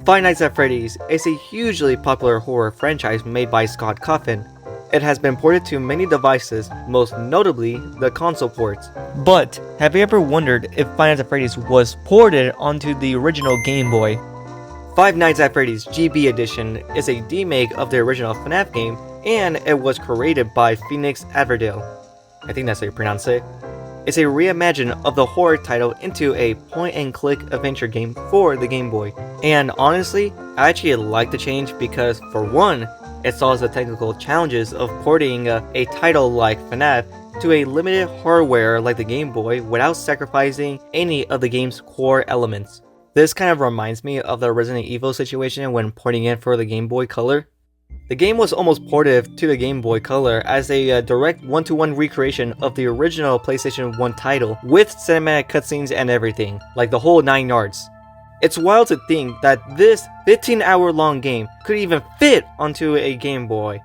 Five Nights at Freddy's is a hugely popular horror franchise made by Scott Cawthon. It has been ported to many devices, most notably the console ports. But have you ever wondered if Five Nights at Freddy's was ported onto the original Game Boy? Five Nights at Freddy's GB Edition is a demake of the original FNAF game, and it was created by Phoenix Adverdale. I think that's how you pronounce it. It's a reimagining of the horror title into a point-and-click adventure game for the Game Boy. And honestly, I actually like the change because, for one, it solves the technical challenges of porting a title like FNAF to a limited hardware like the Game Boy without sacrificing any of the game's core elements. This kind of reminds me of the Resident Evil situation when porting it for the Game Boy Color. The game was almost ported to the Game Boy Color as a direct one-to-one recreation of the original PlayStation 1 title, with cinematic cutscenes and everything, like the whole 9 yards. It's wild to think that this 15-hour-long game could even fit onto a Game Boy.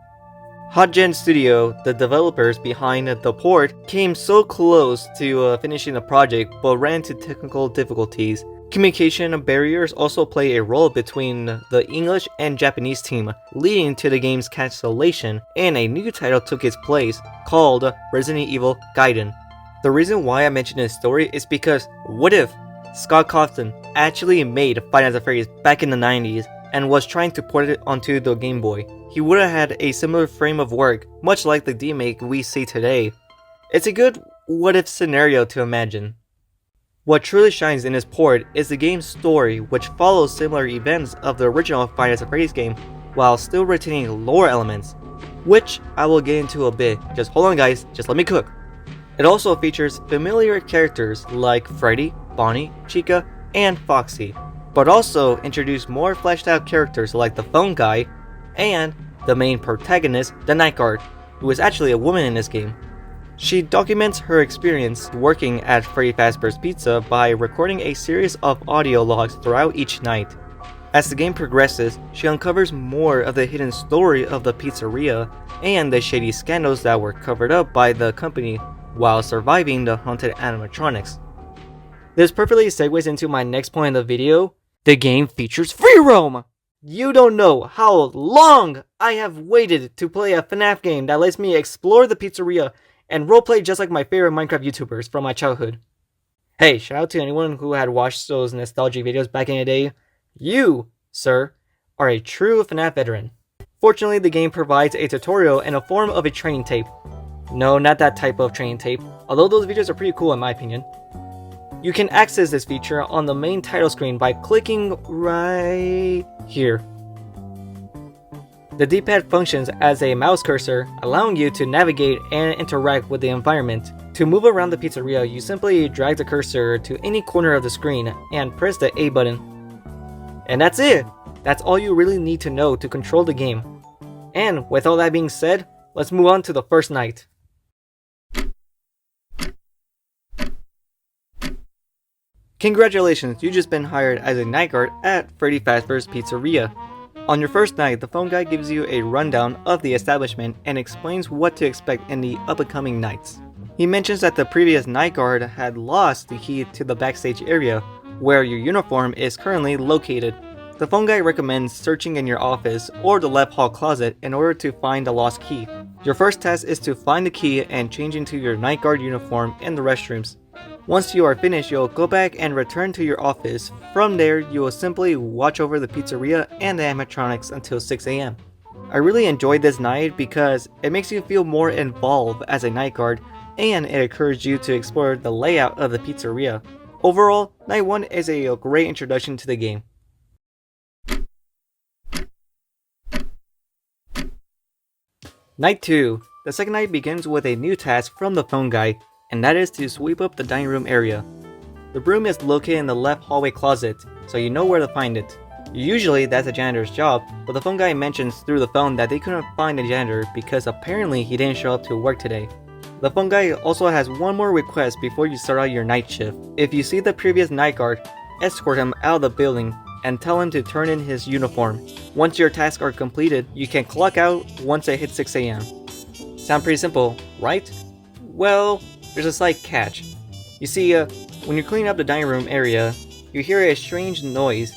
HotGen Studio, the developers behind the port, came so close to finishing the project but ran into technical difficulties. Communication barriers also play a role between the English and Japanese team, leading to the game's cancellation, and a new title took its place, called Resident Evil Gaiden. The reason why I mention this story is because what if Scott Cawthon actually made Five Nights at Freddy's back in the 90s and was trying to port it onto the Game Boy? He would have had a similar frame of work, much like the demake we see today. It's a good what-if scenario to imagine. What truly shines in this port is the game's story, which follows similar events of the original Five Nights at Freddy's game, while still retaining lore elements, which I will get into a bit. Just hold on guys, just let me cook. It also features familiar characters like Freddy, Bonnie, Chica, and Foxy, but also introduce more fleshed out characters like the phone guy, and the main protagonist, the Night Guard, who is actually a woman in this game. She documents her experience working at Freddy Fazbear's Pizza by recording a series of audio logs throughout each night. As the game progresses, she uncovers more of the hidden story of the pizzeria and the shady scandals that were covered up by the company while surviving the haunted animatronics. This perfectly segues into my next point in the video. The game features free roam! You don't know how long I have waited to play a FNAF game that lets me explore the pizzeria and roleplay just like my favorite Minecraft YouTubers from my childhood. Hey, shout out to anyone who had watched those nostalgic videos back in the day. You, sir, are a true FNAF veteran. Fortunately, the game provides a tutorial in the form of a training tape. No, not that type of training tape, although those videos are pretty cool in my opinion. You can access this feature on the main title screen by clicking right here. The D-pad functions as a mouse cursor, allowing you to navigate and interact with the environment. To move around the pizzeria, you simply drag the cursor to any corner of the screen and press the A button. And that's it! That's all you really need to know to control the game. And with all that being said, let's move on to the first night. Congratulations, you just been hired as a night guard at Freddy Fazbear's Pizzeria. On your first night, the phone guy gives you a rundown of the establishment and explains what to expect in the upcoming nights. He mentions that the previous night guard had lost the key to the backstage area, where your uniform is currently located. The phone guy recommends searching in your office or the left hall closet in order to find the lost key. Your first task is to find the key and change into your night guard uniform in the restrooms. Once you are finished, you'll go back and return to your office. From there, you will simply watch over the pizzeria and the animatronics until 6 AM. I really enjoyed this night because it makes you feel more involved as a night guard, and it encourages you to explore the layout of the pizzeria. Overall, Night 1 is a great introduction to the game. Night 2. The second night begins with a new task from the phone guy, and that is to sweep up the dining room area. The broom is located in the left hallway closet, so you know where to find it. Usually that's a janitor's job, but the phone guy mentions through the phone that they couldn't find a janitor because apparently he didn't show up to work today. The phone guy also has one more request before you start out your night shift. If you see the previous night guard, escort him out of the building and tell him to turn in his uniform. Once your tasks are completed, you can clock out once it hits 6 AM. Sound pretty simple, right? Well, there's a slight catch. You see, when you're cleaning up the dining room area, you hear a strange noise.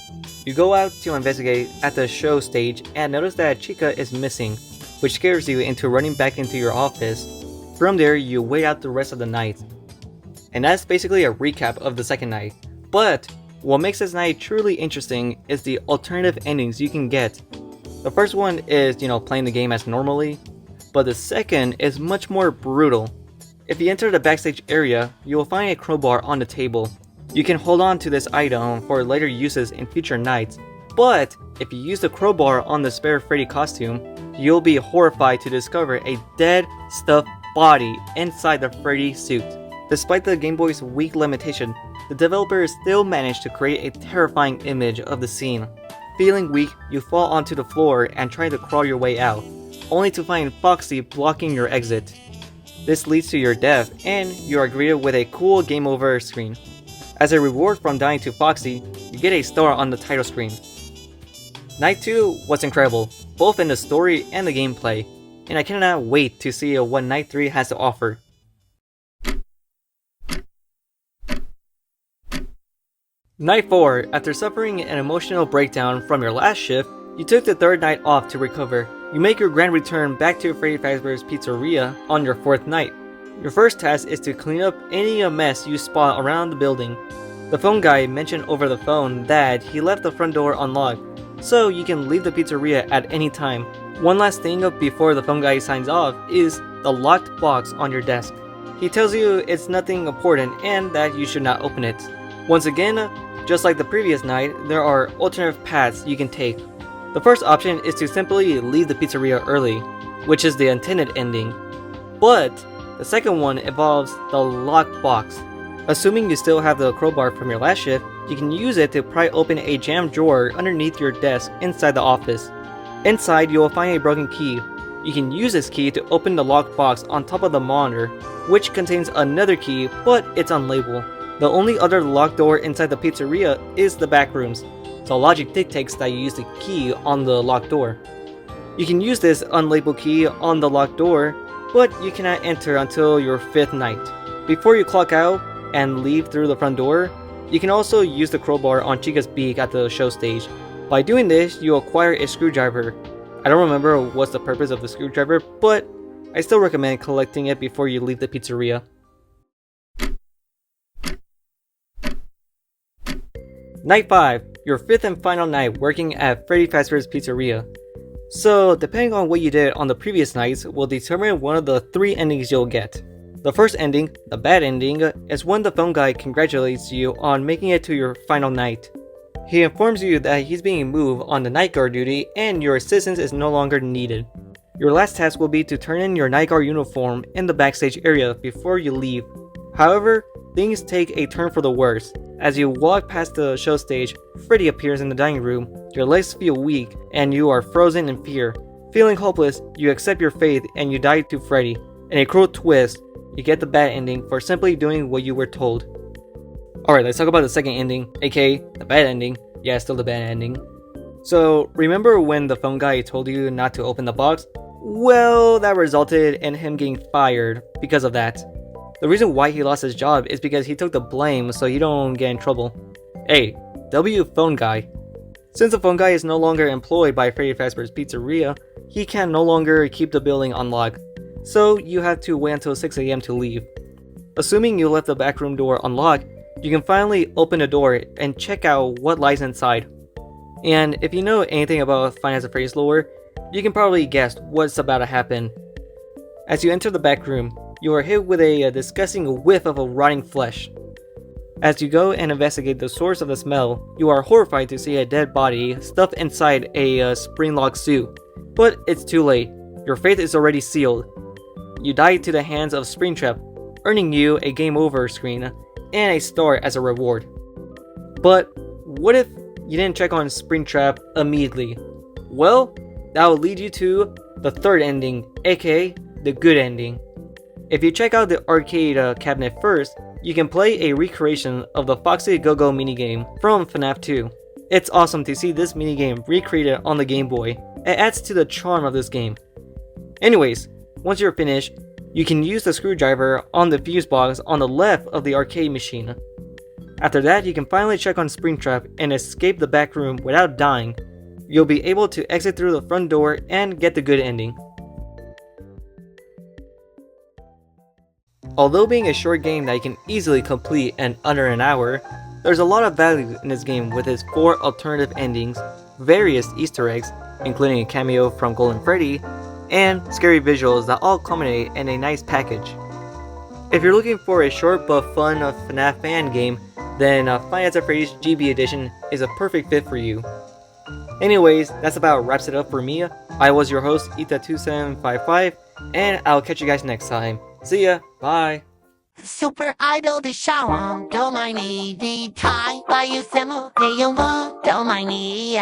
You go out to investigate at the show stage and notice that Chica is missing, which scares you into running back into your office. From there, you wait out the rest of the night. And that's basically a recap of the second night. But what makes this night truly interesting is the alternative endings you can get. The first one is, playing the game as normally, but the second is much more brutal. If you enter the backstage area, you will find a crowbar on the table. You can hold on to this item for later uses in future nights, but if you use the crowbar on the spare Freddy costume, you'll be horrified to discover a dead, stuffed body inside the Freddy suit. Despite the Game Boy's weak limitation, the developers still managed to create a terrifying image of the scene. Feeling weak, you fall onto the floor and try to crawl your way out, only to find Foxy blocking your exit. This leads to your death, and you are greeted with a cool game over screen. As a reward from dying to Foxy, you get a star on the title screen. Night 2 was incredible, both in the story and the gameplay, and I cannot wait to see what Night 3 has to offer. Night 4, after suffering an emotional breakdown from your last shift, you took the third night off to recover. You make your grand return back to Freddy Fazbear's Pizzeria on your fourth night. Your first task is to clean up any mess you spot around the building. The phone guy mentioned over the phone that he left the front door unlocked, so you can leave the pizzeria at any time. One last thing before the phone guy signs off is the locked box on your desk. He tells you it's nothing important and that you should not open it. Once again, just like the previous night, there are alternative paths you can take. The first option is to simply leave the pizzeria early, which is the intended ending. But the second one involves the locked box. Assuming you still have the crowbar from your last shift, you can use it to pry open a jammed drawer underneath your desk inside the office. Inside, you will find a broken key. You can use this key to open the locked box on top of the monitor, which contains another key, but it's unlabeled. The only other locked door inside the pizzeria is the back rooms, so logic dictates that you use the key on the locked door. You can use this unlabeled key on the locked door, but you cannot enter until your fifth night. Before you clock out and leave through the front door, you can also use the crowbar on Chica's beak at the show stage. By doing this, you acquire a screwdriver. I don't remember what's the purpose of the screwdriver, but I still recommend collecting it before you leave the pizzeria. Night 5, your fifth and final night working at Freddy Fazbear's Pizzeria. So, depending on what you did on the previous nights will determine one of the three endings you'll get. The first ending, the bad ending, is when the phone guy congratulates you on making it to your final night. He informs you that he's being moved on the night guard duty and your assistance is no longer needed. Your last task will be to turn in your night guard uniform in the backstage area before you leave. However, things take a turn for the worse. As you walk past the show stage, Freddy appears in the dining room, your legs feel weak, and you are frozen in fear. Feeling hopeless, you accept your fate and you die to Freddy. In a cruel twist, you get the bad ending for simply doing what you were told. Alright, let's talk about the second ending, aka the bad ending. Yeah, still the bad ending. So, remember when the phone guy told you not to open the box? Well, that resulted in him getting fired because of that. The reason why he lost his job is because he took the blame so you don't get in trouble. Hey, W phone guy. Since the phone guy is no longer employed by Freddy Fazbear's Pizzeria, he can no longer keep the building unlocked. So you have to wait until 6 AM to leave. Assuming you left the back room door unlocked, you can finally open the door and check out what lies inside. And if you know anything about Five Nights at Freddy's lore, you can probably guess what's about to happen. As you enter the back room, you are hit with a disgusting whiff of a rotting flesh. As you go and investigate the source of the smell, you are horrified to see a dead body stuffed inside a spring-locked suit. But it's too late. Your fate is already sealed. You die to the hands of Springtrap, earning you a game over screen and a star as a reward. But what if you didn't check on Springtrap immediately? Well, that will lead you to the third ending, aka the good ending. If you check out the arcade cabinet first, you can play a recreation of the Foxy Go-Go minigame from FNAF 2. It's awesome to see this minigame recreated on the Game Boy. It adds to the charm of this game. Anyways, once you're finished, you can use the screwdriver on the fuse box on the left of the arcade machine. After that, you can finally check on Springtrap and escape the back room without dying. You'll be able to exit through the front door and get the good ending. Although being a short game that you can easily complete in under an hour, there's a lot of value in this game with its 4 alternative endings, various Easter eggs, including a cameo from Golden Freddy, and scary visuals that all culminate in a nice package. If you're looking for a short but fun FNAF fan game, then Five Nights at Freddy's GB Edition is a perfect fit for you. Anyways, that's about wraps it up for me. I was your host, Ita2755, and I'll catch you guys next time. See ya, bye! Super Idol the shower, don't mind me, the tie by you, Samu, don't mind me,